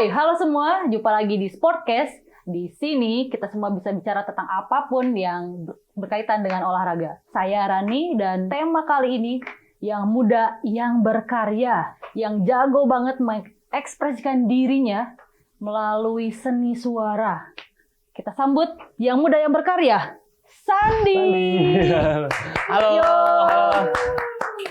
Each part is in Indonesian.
Hai, halo semua. Jumpa lagi di Sportcast. Di sini kita semua bisa bicara tentang apapun yang berkaitan dengan olahraga. Saya Rani dan tema kali ini yang muda, yang berkarya, yang jago banget mengekspresikan dirinya melalui seni suara. Kita sambut yang muda yang berkarya, Sandi. Halo, Yo.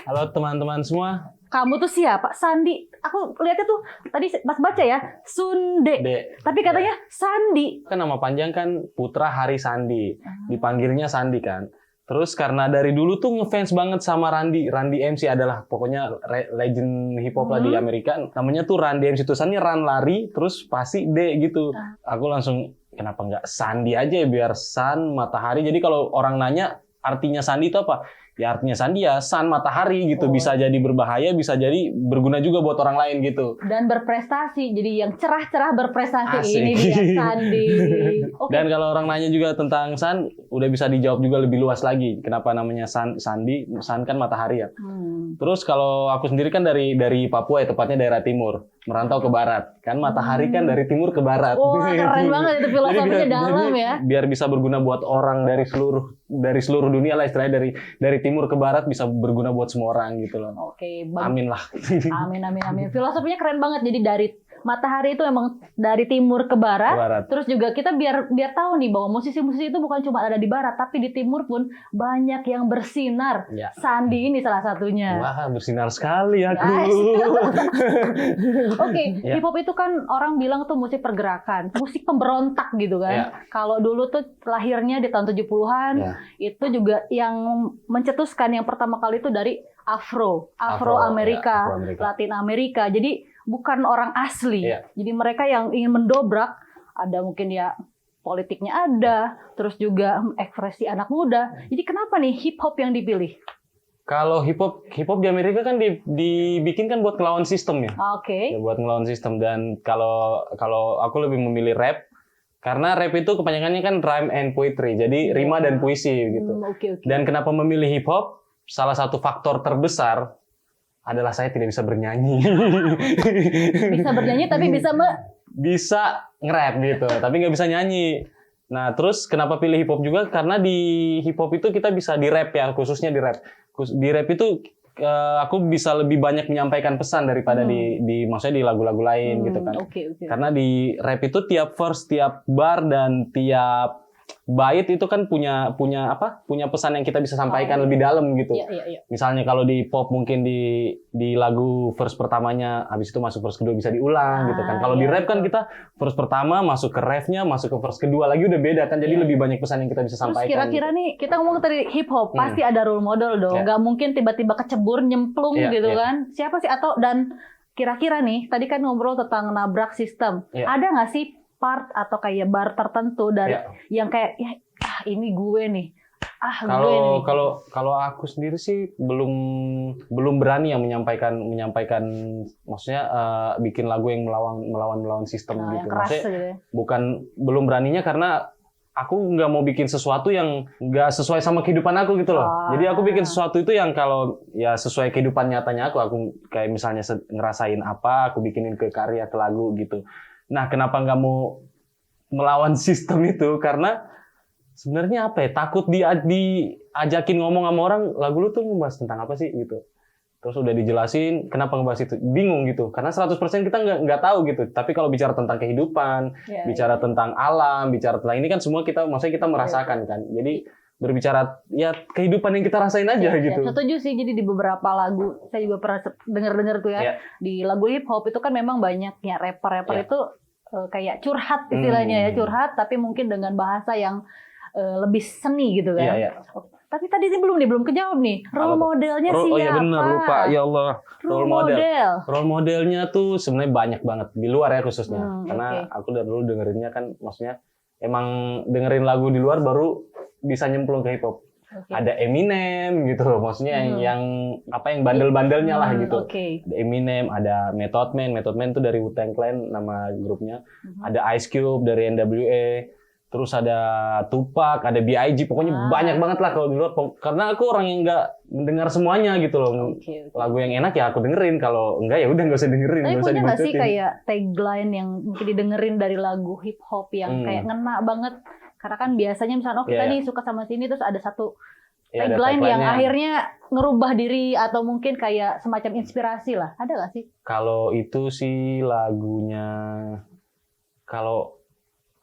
halo teman-teman semua. Kamu tuh siapa? Sandi. Aku lihatnya tuh tadi pas baca ya, Sunde. Tapi katanya Sandi. Kan nama panjang kan Putra Hari Sandi. Dipanggilnya Sandi kan. Terus karena dari dulu tuh ngefans banget sama Randy MC adalah pokoknya legend hip hop lah di Amerika. Namanya tuh Randy MC, tulisannya Ran lari terus pasti D gitu. Aku langsung kenapa nggak Sandi aja ya, biar sun matahari. Jadi kalau orang nanya artinya Sandi itu apa? Ya artinya Sandi ya sun matahari gitu. Bisa jadi berbahaya, bisa jadi berguna juga buat orang lain gitu. Dan berprestasi. Jadi yang cerah-cerah berprestasi. Asik. Ini dia Sandi. Oke. Dan kalau orang nanya juga tentang sun, udah bisa dijawab juga lebih luas lagi. Kenapa namanya Sandi? Sun kan matahari ya. Terus kalau aku sendiri kan dari Papua ya, tepatnya daerah timur. Merantau ke barat. Kan matahari kan dari timur ke barat. Wah, keren banget itu filosofinya dalam ya. Biar bisa berguna buat orang dari seluruh dunia lah istilahnya, dari timur ke barat bisa berguna buat semua orang gitu loh. Oke, Amin lah. Amin. Filosofinya keren banget. Jadi dari matahari itu emang dari timur ke barat. Terus juga kita biar tahu nih bahwa musisi-musisi itu bukan cuma ada di barat, tapi di timur pun banyak yang bersinar. Ya. Sandi ini salah satunya. Wah, bersinar sekali aku. Oke, hip hop itu kan orang bilang tuh musik pergerakan, musik pemberontak gitu kan. Ya. Kalau dulu tuh lahirnya di tahun 70-an, itu juga yang mencetuskan yang pertama kali itu dari Afro Amerika, Latin Amerika. Jadi bukan orang asli. Jadi mereka yang ingin mendobrak, ada mungkin ya politiknya ada, terus juga ekspresi anak muda. Jadi kenapa nih hip hop yang dipilih? Kalau hip hop di Amerika kan dibikin kan buat ngelawan sistem ya. Oke. Ya, buat ngelawan sistem. Dan kalau aku lebih memilih rap karena rap itu kepanjangannya kan rhyme and poetry. Jadi rima dan puisi gitu. Okay. Dan kenapa memilih hip hop? Salah satu faktor terbesar adalah saya tidak bisa bernyanyi. Bisa bernyanyi tapi bisa nge-rap gitu, tapi nggak bisa nyanyi. Nah, terus kenapa pilih hip hop juga? Karena di hip hop itu kita bisa di rap ya, khususnya di rap. Di rap itu aku bisa lebih banyak menyampaikan pesan daripada maksudnya di lagu-lagu lain gitu kan. Okay. Karena di rap itu tiap verse, tiap bar dan tiap bait itu kan punya pesan yang kita bisa sampaikan lebih dalam gitu. Iya. Misalnya kalau di pop mungkin di lagu verse pertamanya, habis itu masuk verse kedua bisa diulang gitu kan. Kalau di rap kan kita verse pertama masuk ke refnya, masuk ke verse kedua lagi udah beda kan. Jadi lebih banyak pesan yang kita bisa sampaikan. Terus kira-kira gitu. nih kita ngomong tadi hip hop pasti ada role model dong. Gak mungkin tiba-tiba kecebur nyemplung gitu kan. Siapa sih dan kira-kira nih tadi kan ngobrol tentang nabrak sistem. Ada nggak sih part atau kayak bar tertentu dari yang kayak ini gue nih. Kalau aku sendiri sih belum berani yang menyampaikan maksudnya bikin lagu yang melawan sistem gitu. Maksudnya belum beraninya karena aku nggak mau bikin sesuatu yang nggak sesuai sama kehidupan aku gitu loh. Jadi aku bikin sesuatu itu yang kalau ya sesuai kehidupan nyatanya aku kayak misalnya ngerasain apa, aku bikinin ke karya, ke lagu gitu. Nah, kenapa nggak mau melawan sistem itu? Karena sebenarnya apa ya? Takut diajakin ngomong sama orang, lagu lu tuh ngebahas tentang apa sih gitu. Terus udah dijelasin kenapa ngebahas itu, bingung gitu. Karena 100% kita nggak tahu gitu. Tapi kalau bicara tentang kehidupan, bicara tentang alam, bicara tentang ini kan semua maksudnya kita merasakan kan. Jadi berbicara ya kehidupan yang kita rasain aja gitu. Setuju sih. Jadi di beberapa lagu saya juga pernah dengar tuh ya. Di lagu hip hop itu kan memang banyak ya rapper itu kayak curhat istilahnya ya, curhat tapi mungkin dengan bahasa yang lebih seni gitu kan. Tapi tadi sih belum kejawab nih. Role modelnya siapa? Oh iya benar, lupa. Ya Allah. Role model. Role modelnya tuh sebenarnya banyak banget di luar ya khususnya. Karena aku dari dulu dengerinnya kan maksudnya emang dengerin lagu di luar baru bisa nyemplung ke hip hop. Ada Eminem gitu, maksudnya yang bandel-bandelnya lah gitu. Ada Eminem, ada Method Man tuh dari Wu-Tang Clan nama grupnya. Ada Ice Cube dari NWA. terus ada Tupac, ada B.I.G, pokoknya banyak banget lah kalau di luar. Karena aku orang yang nggak mendengar semuanya gitu loh. Okay. Lagu yang enak ya aku dengerin, kalau enggak ya udah nggak usah dengerin. Tapi punya nggak sih kayak tagline yang mungkin didengerin dari lagu hip hop yang kayak ngena banget? Karena kan biasanya misalnya kita nih suka sama sini, terus ada satu tagline yang akhirnya ngerubah diri atau mungkin kayak semacam inspirasi lah. Ada nggak sih? Kalau itu sih lagunya, kalau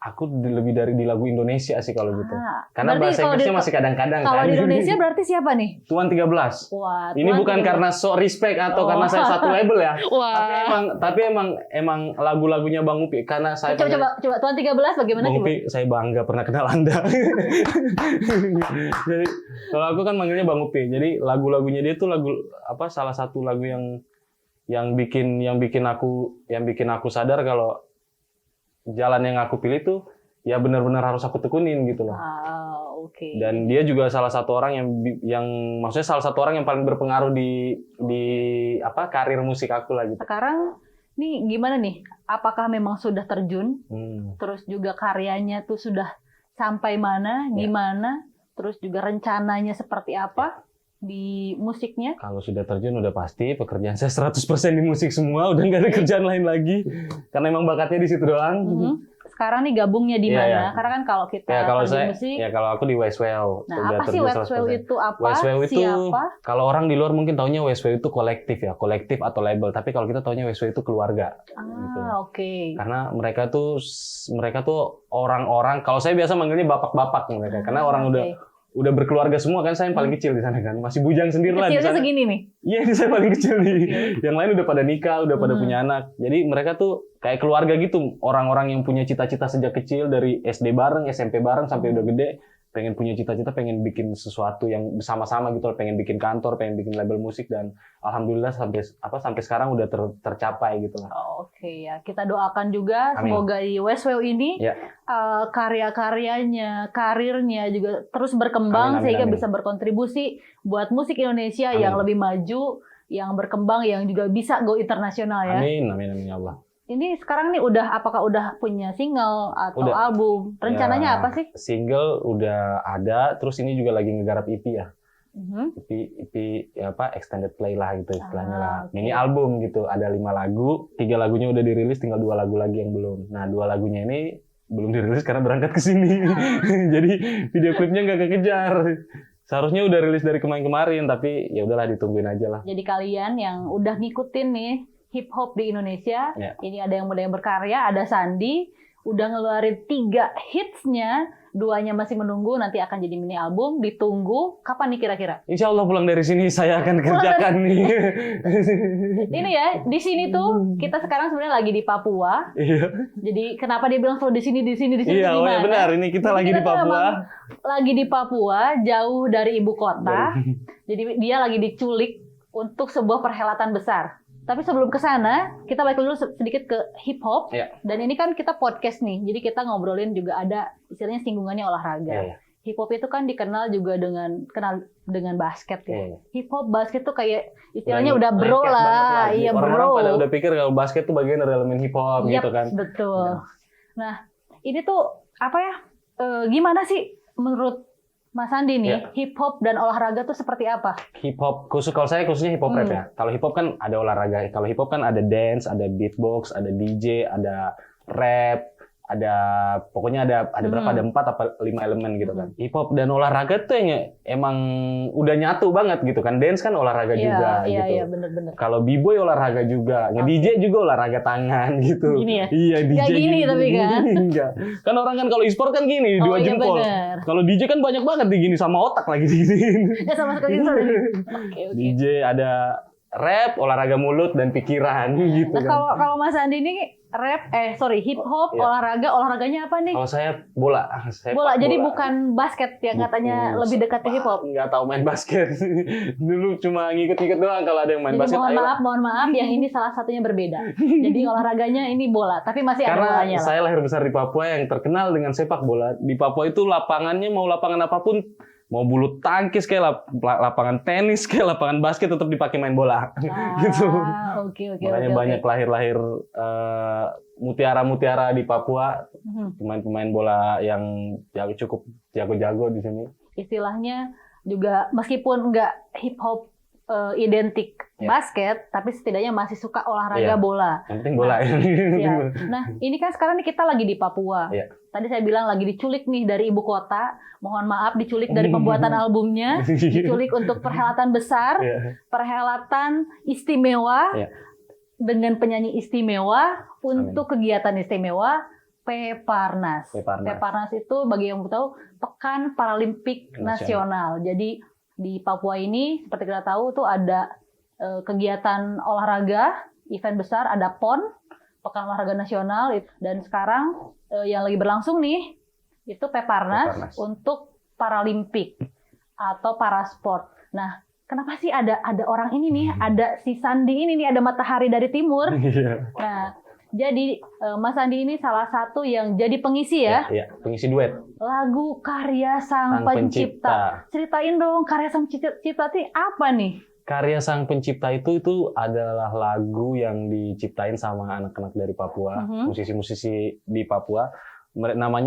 aku lebih dari di lagu Indonesia sih kalau gitu. Karena bahasa Inggrisnya masih kadang-kadang kan. Kalau di Indonesia berarti siapa nih? Tuan 13. Wah, ini bukan 13. Karena so respect atau karena saya satu label ya. Wah. Tapi emang lagu-lagunya Bang Upi karena saya coba Tuan 13 bagaimana? Bang Upi, saya bangga pernah kenal Anda. Jadi kalau aku kan manggilnya Bang Upi. Jadi lagu-lagunya dia tuh salah satu lagu yang bikin aku sadar kalau jalan yang aku pilih tuh ya benar-benar harus aku tekunin gitu loh. Okay. Dan dia juga salah satu orang yang maksudnya salah satu orang yang paling berpengaruh di karir musik aku lah gitu. Sekarang nih gimana nih? Apakah memang sudah terjun? Terus juga karyanya tuh sudah sampai mana? Gimana? Terus juga rencananya seperti apa? Di musiknya? Kalau sudah terjun udah pasti pekerjaan saya 100% di musik semua, udah nggak ada kerjaan lain lagi karena emang bakatnya di situ doang. Sekarang nih gabungnya di mana? Karena kan kalau kita di musik, kalau aku di Westwell. Nah, apa sih Westwell itu? Westwell itu siapa? Kalau orang di luar mungkin taunya Westwell itu kolektif atau label, tapi kalau kita taunya Westwell itu keluarga. Gitu. Oke. Karena mereka tuh orang-orang, kalau saya biasa manggilnya bapak-bapak mereka, karena orang udah berkeluarga semua kan, saya yang paling kecil di sana kan, masih bujang sendiri lah. Kecilnya segini nih? Iya, saya paling kecil nih. Yang lain udah pada nikah, udah pada punya anak. Jadi mereka tuh kayak keluarga gitu, orang-orang yang punya cita-cita sejak kecil dari SD bareng, SMP bareng sampai udah gede, pengen punya cita-cita, pengen bikin sesuatu yang bersama-sama gitu, pengen bikin kantor, pengen bikin label musik, dan alhamdulillah sampai sekarang udah tercapai gitu lah. Oke ya, kita doakan juga. Amin. Semoga di Westwell ini karya-karyanya, karirnya juga terus berkembang. Amin, sehingga bisa berkontribusi buat musik Indonesia yang lebih maju, yang berkembang, yang juga bisa go internasional ya. Amin ya Allah. Ini sekarang nih apakah udah punya single atau album? Rencananya apa sih? Single udah ada, terus ini juga lagi ngegarap EP ya. EP extended play lah gitu istilahnya lah. Mini album gitu, ada 5 lagu, 3 lagunya udah dirilis, tinggal 2 lagu lagi yang belum. Nah 2 lagunya ini belum dirilis karena berangkat ke sini. Jadi video klipnya nggak kekejar. Seharusnya udah rilis dari kemarin, tapi ya udahlah ditungguin aja lah. Jadi kalian yang udah ngikutin nih hip hop di Indonesia, ini ada yang muda yang berkarya, ada Sandi, udah ngeluarin 3 hitsnya, 2-nya masih menunggu, nanti akan jadi mini album, ditunggu. Kapan nih kira-kira? Insya Allah pulang dari sini saya akan kerjakan nih. Ini ya, di sini tuh kita sekarang sebenarnya lagi di Papua. Iya. Jadi kenapa dia bilang selalu di sini? Iya, oh ya benar. Ini kita lagi di Papua. Lagi di Papua, jauh dari ibu kota. Jadi dia lagi diculik untuk sebuah perhelatan besar. Tapi sebelum ke sana, kita balik dulu sedikit ke hip hop. Dan ini kan kita podcast nih, jadi kita ngobrolin juga ada istilahnya singgungannya olahraga. Hip hop itu kan dikenal juga dengan basket ya. Hip hop basket tuh kayak istilahnya udah bro lah. Iya, orang-orang bro. pada udah pikir kalau basket tuh bagian dari elemen hip hop gitu kan. Betul. Nah, ini tuh apa ya? Gimana sih menurut Mas Andi nih, hip hop dan olahraga tuh seperti apa? Hip hop kalau saya khususnya hip hop rap ya. Kalau hip hop kan ada olahraga. Kalau hip hop kan ada dance, ada beatbox, ada DJ, ada rap, pokoknya ada berapa, ada 4 apa 5 elemen gitu kan. Hip hop dan olahraga tuh yang emang udah nyatu banget gitu kan. Dance kan olahraga juga gitu. Iya, bener-bener. Kalau b-boy olahraga juga, nge-DJ juga olahraga tangan gitu. Gini ya? Iya, DJ. Gak gini tapi kan. Enggak. Kan orang kan kalau e-sport kan gini, 2 jempol. Kalau DJ kan banyak banget digini sama otak lagi diginiin. Ya sama sekali gitu. DJ ada rap, olahraga mulut dan pikiran gitu. Nah, kalau Mas Andi ini hip hop, olahraganya apa nih? Kalau saya bola. Bola. Jadi bukan basket yang katanya lebih dekat ke hip hop. Nggak tahu main basket. Dulu cuma ngikut-ngikut doang kalau ada yang main basket. Mohon maaf, yang ini salah satunya berbeda. Jadi olahraganya ini bola, tapi masih ada bolanya. Karena saya lahir besar di Papua yang terkenal dengan sepak bola. Di Papua itu lapangannya mau lapangan apapun mau bulu tangkis kayak lapangan tenis kayak lapangan basket tetap dipakai main bola. Gitu. Oke. Makanya banyak lahir mutiara-mutiara di Papua, pemain-pemain bola yang cukup jago-jago di sini. Istilahnya juga meskipun nggak hip hop identik basket, tapi setidaknya masih suka olahraga bola. Yang penting bola. Nah, ini kan sekarang kita lagi di Papua. Tadi saya bilang lagi diculik nih dari ibu kota. Mohon maaf, diculik dari pembuatan albumnya, diculik untuk perhelatan besar, perhelatan istimewa dengan penyanyi istimewa untuk kegiatan istimewa Peparnas. Peparnas itu bagi yang belum tahu Pekan Paralimpik Nasional. Jadi di Papua ini seperti kita tahu tuh ada kegiatan olahraga, event besar, ada PON, Pekan Olahraga Nasional, dan sekarang yang lagi berlangsung nih itu Peparnas untuk Paralimpik atau Parasport. Nah, kenapa sih ada orang ini nih, ada si Sandi ini nih, ada Matahari dari Timur. Nah, jadi Mas Sandi ini salah satu yang jadi pengisi ya? Iya, pengisi duet. Lagu karya Sang Pencipta. Ceritain dong, karya Sang Pencipta itu apa nih? Karya Sang Pencipta itu adalah lagu yang diciptain sama anak-anak dari Papua, musisi-musisi di Papua. Nama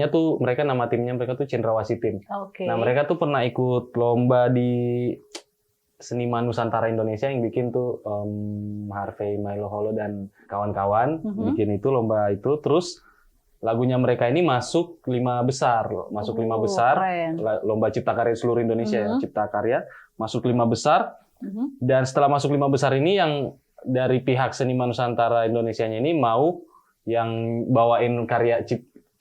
timnya mereka tuh Cendrawasih Tim. Nah, mereka tuh pernah ikut lomba di Seniman Nusantara Indonesia yang bikin tuh Harvey Mailoholo dan kawan-kawan bikin itu lomba itu, terus lagunya mereka ini masuk 5 besar, keren. Lomba Cipta Karya seluruh Indonesia ya, Cipta Karya masuk 5 besar, dan setelah masuk 5 besar ini yang dari pihak Seniman Nusantara Indonesianya ini mau yang bawain karya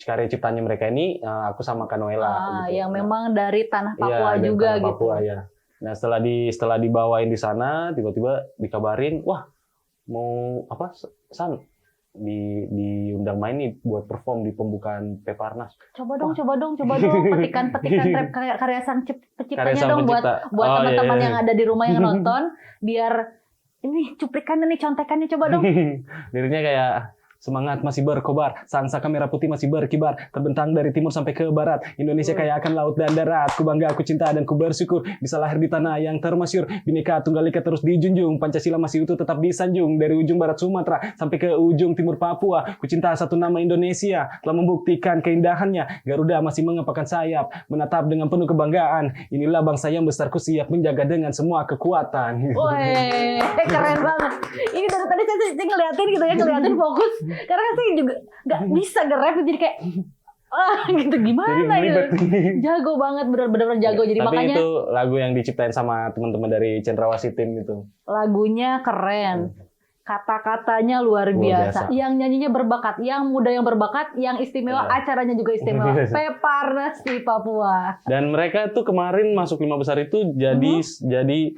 ciptanya mereka ini, aku sama Kanoela. Gitu. Yang memang dari tanah Papua juga tanah Papua, gitu. Ya. Nah setelah dibawain di sana, tiba-tiba dikabarin, wah mau apa San diundang main nih buat perform di pembukaan Peparnas. Coba dong petikan rap karya Sang Penciptanya dong buat teman-teman yang ada di rumah yang nonton, biar ini cuplikannya nih, contekannya coba dong. Liriknya kayak semangat masih berkobar, sang saka merah putih masih berkibar, terbentang dari timur sampai ke barat. Indonesia kaya akan laut dan darat. Ku bangga, aku cinta, dan ku bersyukur bisa lahir di tanah yang termasyur. Bhinneka Tunggal Ika terus dijunjung, Pancasila masih utuh tetap disanjung. Dari ujung barat Sumatera sampai ke ujung timur Papua. Ku cinta satu nama Indonesia, telah membuktikan keindahannya. Garuda masih mengepakkan sayap, menatap dengan penuh kebanggaan. Inilah bangsa yang besar, ku siap menjaga dengan semua kekuatan. Woi, keren banget. Ini dari tadi saya ngeliatin gitu ya, ngeliatin fokus. Karena saya juga nggak bisa nge-rap, jadi kayak gitu gimana gitu. Jago banget, benar-benar jago. Jadi tapi makanya itu lagu yang diciptain sama teman-teman dari Cendrawasih Tim itu. Lagunya keren. Kata-katanya luar biasa. Yang nyanyinya berbakat, yang muda yang berbakat, yang istimewa, acaranya juga istimewa. Peparnas di Papua. Dan mereka tuh kemarin masuk 5 besar itu jadi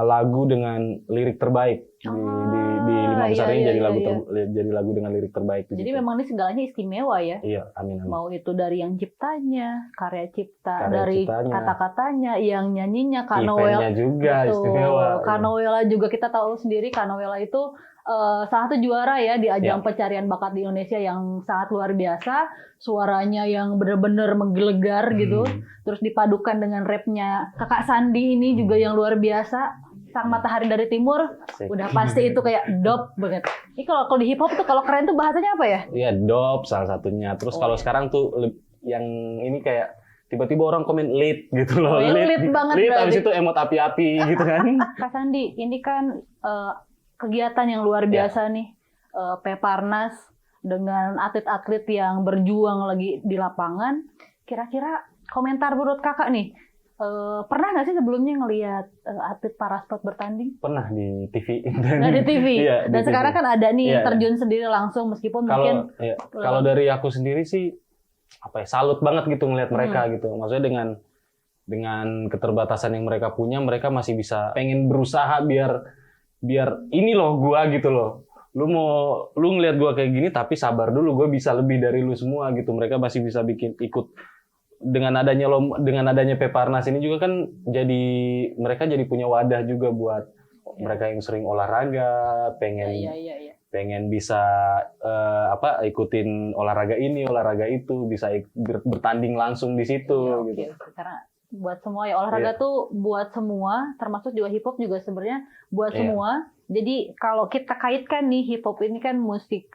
lagu dengan lirik terbaik di 5 besar ini, jadi lagu dengan lirik terbaik. Jadi gitu. Memang ini segalanya istimewa ya. Iya, amin. Mau itu dari yang ciptanya, karya dari kata-katanya, yang nyanyinya, Kanoela juga istimewa. Kanoela juga kita tahu sendiri, Kanoela itu salah satu juara ya di ajang pencarian bakat di Indonesia yang sangat luar biasa. Suaranya yang benar-benar menggelegar gitu. Terus dipadukan dengan rapnya Kakak Sandi ini juga yang luar biasa. Sang Matahari dari Timur, udah pasti itu kayak dope banget. Ini kalau di hip hop tuh kalau keren tuh bahasanya apa ya? Iya, dope salah satunya. Terus kalau sekarang tuh yang ini kayak tiba-tiba orang komen lit gitu loh. Lit banget. Lit habis itu emot api-api gitu kan. Kak Sandi, ini kan kegiatan yang luar biasa nih, Peparnas dengan atlet-atlet yang berjuang lagi di lapangan. Kira-kira komentar menurut kakak nih, pernah nggak sih sebelumnya ngelihat atlet parasport bertanding? Pernah di TV. Di TV. Iya, dan di sekarang TV. Kan ada nih terjun sendiri langsung meskipun mungkin. Kalau dari aku sendiri sih salut banget gitu ngelihat mereka gitu. Maksudnya dengan keterbatasan yang mereka punya, mereka masih bisa pengen berusaha biar ini loh gua gitu loh. Lu ngelihat gua kayak gini tapi sabar dulu, gua bisa lebih dari lu semua gitu. Mereka masih bisa ikut dengan adanya Peparnas ini juga kan mereka jadi punya wadah juga buat mereka yang sering olahraga, pengen bisa ikutin olahraga ini, olahraga itu, bisa bertanding langsung di situ gitu. Karena Buat semua ya, olahraga tuh buat semua, termasuk juga hip hop juga sebenarnya buat semua. Jadi kalau kita kaitkan nih, hip hop ini kan musik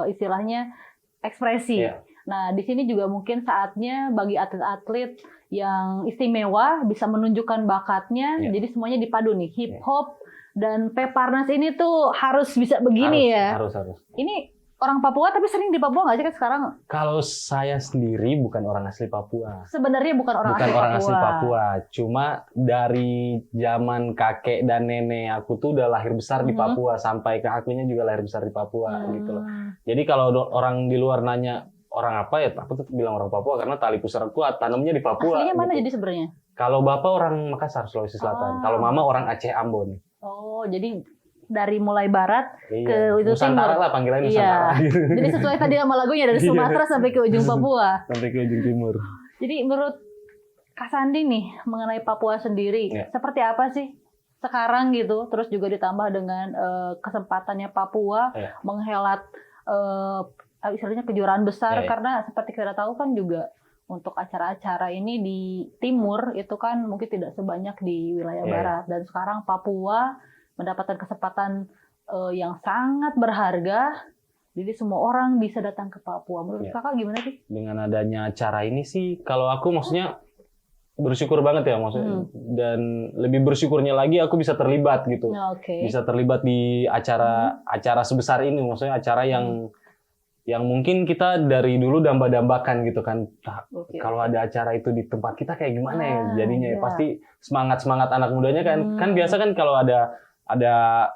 istilahnya ekspresi. Nah, di sini juga mungkin saatnya bagi atlet-atlet yang istimewa bisa menunjukkan bakatnya. Jadi semuanya dipadu nih, hip hop dan Peparnas ini tuh harus bisa begini harus. Ini orang Papua tapi sering di Papua nggak sih kan sekarang? Kalau saya sendiri bukan orang asli Papua. Sebenarnya bukan orang asli Papua. Cuma dari zaman kakek dan nenek aku tuh udah lahir besar di Papua, sampai ke akunya juga lahir besar di Papua gitu loh. Jadi kalau orang di luar nanya orang apa ya, aku tetap bilang orang Papua karena tali pusar kuat, tanamnya di Papua. Aslinya mana gitu. jadi sebenarnya? Kalau bapak orang Makassar, Sulawesi Selatan. Kalau mama orang Aceh, Ambon. Oh, jadi dari mulai barat ke ujung Nusantara timur. lah panggilannya Nusantara. Jadi sesuai tadi nama lagunya dari Sumatera sampai ke ujung Papua. Sampai ke ujung timur. Jadi menurut Kak Sandi nih mengenai Papua sendiri, seperti apa sih sekarang gitu? Terus juga ditambah dengan kesempatannya Papua menghelat istilahnya kejuaraan besar karena seperti kita tahu kan juga untuk acara-acara ini di timur itu kan mungkin tidak sebanyak di wilayah barat, dan sekarang Papua mendapatkan kesempatan yang sangat berharga, jadi semua orang bisa datang ke Papua. Menurut kakak gimana sih? Dengan adanya acara ini sih, kalau aku maksudnya bersyukur banget ya, maksudnya dan lebih bersyukurnya lagi aku bisa terlibat gitu, bisa terlibat di acara sebesar ini, maksudnya acara yang mungkin kita dari dulu damba-dambakan gitu kan. Kalau ada acara itu di tempat kita kayak gimana ya jadinya, pasti semangat anak mudanya kan biasa kan kalau ada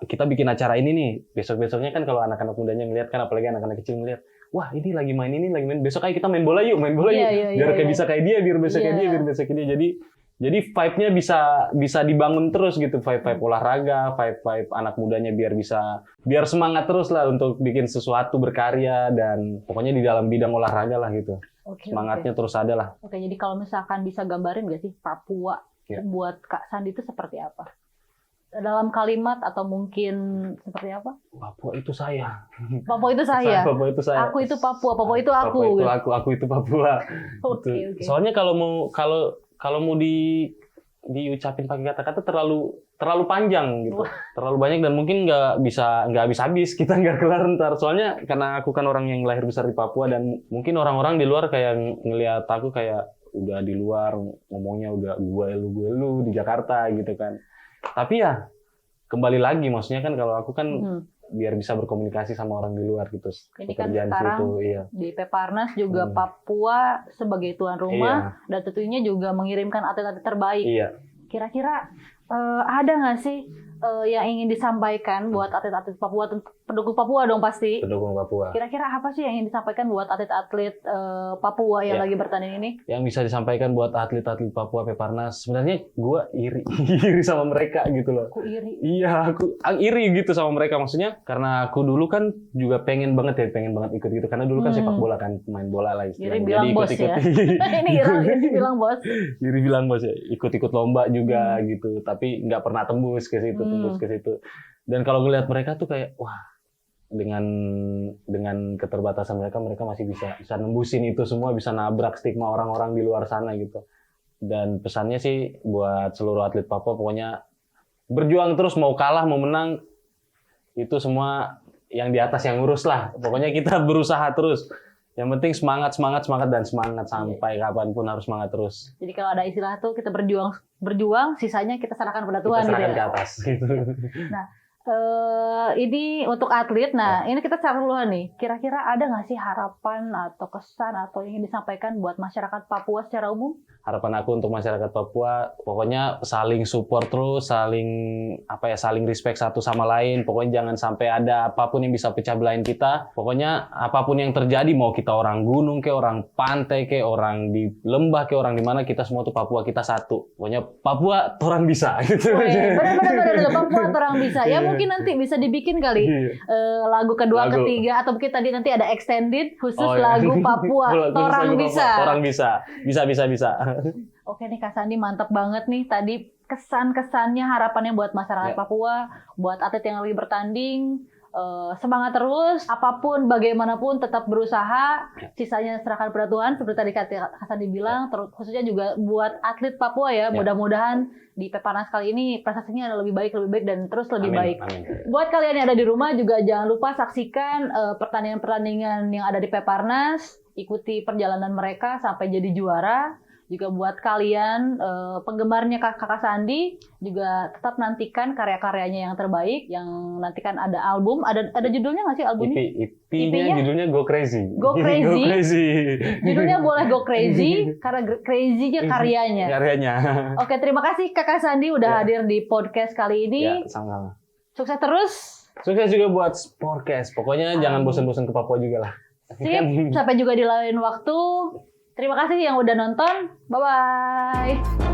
kita bikin acara ini nih, besoknya kan kalau anak-anak mudanya ngeliat kan, apalagi anak-anak kecil ngeliat, wah ini lagi main, besok kayak kita main bola yuk, biar kayak bisa kayak dia, biar besok kayak dia, biar besok kayak dia. Jadi vibe-nya bisa dibangun terus gitu, vibe olahraga, vibe anak mudanya biar semangat terus lah untuk bikin sesuatu, berkarya, dan pokoknya di dalam bidang olahraga lah gitu. Semangatnya terus ada lah. Jadi kalau misalkan bisa gambarin nggak sih Papua buat Kak Sandi itu seperti apa? Dalam kalimat atau mungkin seperti apa? Papua itu saya. Papua itu saya. Papua itu saya. Aku itu Papua. Papua itu aku. Papua itu aku itu Papua. Okay. Soalnya kalau mau diucapin pakai kata-kata terlalu panjang gitu, terlalu banyak dan mungkin nggak habis kita nggak kelar ntar. Soalnya karena aku kan orang yang lahir besar di Papua, dan mungkin orang-orang di luar kayak ngelihat aku kayak udah di luar ngomongnya udah gue lu di Jakarta gitu kan. Tapi ya kembali lagi, maksudnya kan kalau aku kan biar bisa berkomunikasi sama orang di luar gitu. Ini kan sekarang di Peparnas juga Papua sebagai tuan rumah dan tentunya juga mengirimkan atlet-atlet terbaik. Kira-kira ada nggak sih yang ingin disampaikan buat atlet-atlet Papua, pendukung Papua dong pasti. Pendukung Papua. Kira-kira apa sih yang ingin disampaikan buat atlet-atlet Papua yang lagi bertanding ini? Yang bisa disampaikan buat atlet-atlet Papua Peparnas, sebenarnya gue iri sama mereka gitu loh. Aku iri. Iya, aku iri gitu sama mereka, maksudnya karena aku dulu kan juga pengen banget ikut gitu, karena dulu kan sepak bola kan, main bola lah istilahnya. Iri bilang bos ya. Ini iri bilang bos. Iri bilang bos ya, ikut lomba juga gitu, tapi nggak pernah tembus ke situ. Dan kalau ngelihat mereka tuh kayak wah, dengan keterbatasan mereka masih bisa nembusin itu semua, bisa nabrak stigma orang-orang di luar sana gitu. Dan pesannya sih buat seluruh atlet Papua, pokoknya berjuang terus, mau kalah mau menang itu semua yang di atas yang ngurus lah. Pokoknya kita berusaha terus. Yang penting semangat dan semangat sampai kapanpun harus semangat terus. Jadi kalau ada istilah tuh kita berjuang, sisanya kita serahkan pada Tuhan. Kita serahkan ke atas. Gitu. Nah, ini untuk atlet. Nah, ini kita secara keseluruhan nih. Kira-kira ada nggak sih harapan atau kesan atau yang ingin disampaikan buat masyarakat Papua secara umum? Harapan aku untuk masyarakat Papua, pokoknya saling support terus, saling respect satu sama lain. Pokoknya jangan sampai ada apapun yang bisa pecah belain kita. Pokoknya apapun yang terjadi, mau kita orang gunung, kayak orang pantai, kayak orang di lembah, kayak orang di mana, kita semua tuh Papua, kita satu. Pokoknya Papua orang bisa gitu. Benar, Papua orang bisa. Ya mungkin nanti bisa dibikin kali lagu kedua, ketiga, atau mungkin tadi nanti ada extended khusus lagu Papua orang bisa. Orang bisa. Oke nih Kak Sandi, mantap banget nih tadi kesan-kesannya, harapannya buat masyarakat Papua, buat atlet yang lagi bertanding, semangat terus, apapun bagaimanapun tetap berusaha, sisanya serahkan pada Tuhan seperti tadi Kak Hasan dibilang, terus khususnya juga buat atlet Papua ya, mudah-mudahan di Peparnas kali ini prestasinya lebih baik dan terus lebih baik. Amin. Buat kalian yang ada di rumah juga jangan lupa saksikan pertandingan-pertandingan yang ada di Peparnas, ikuti perjalanan mereka sampai jadi juara. Juga buat kalian penggemarnya Kakak Sandi juga tetap nantikan karya-karyanya yang terbaik, yang nantikan ada album, ada judulnya nggak sih albumnya? EP-nya judulnya Go Crazy. Go Crazy. Judulnya boleh Go Crazy karena crazy-nya karyanya. Oke, terima kasih Kakak Sandi udah hadir di podcast kali ini. Ya, sama-sama. Sukses terus. Sukses juga buat Sportcast. Pokoknya jangan bosan-bosan ke Papua juga lah. Sip, sampai juga di lain waktu. Terima kasih yang udah nonton. Bye-bye.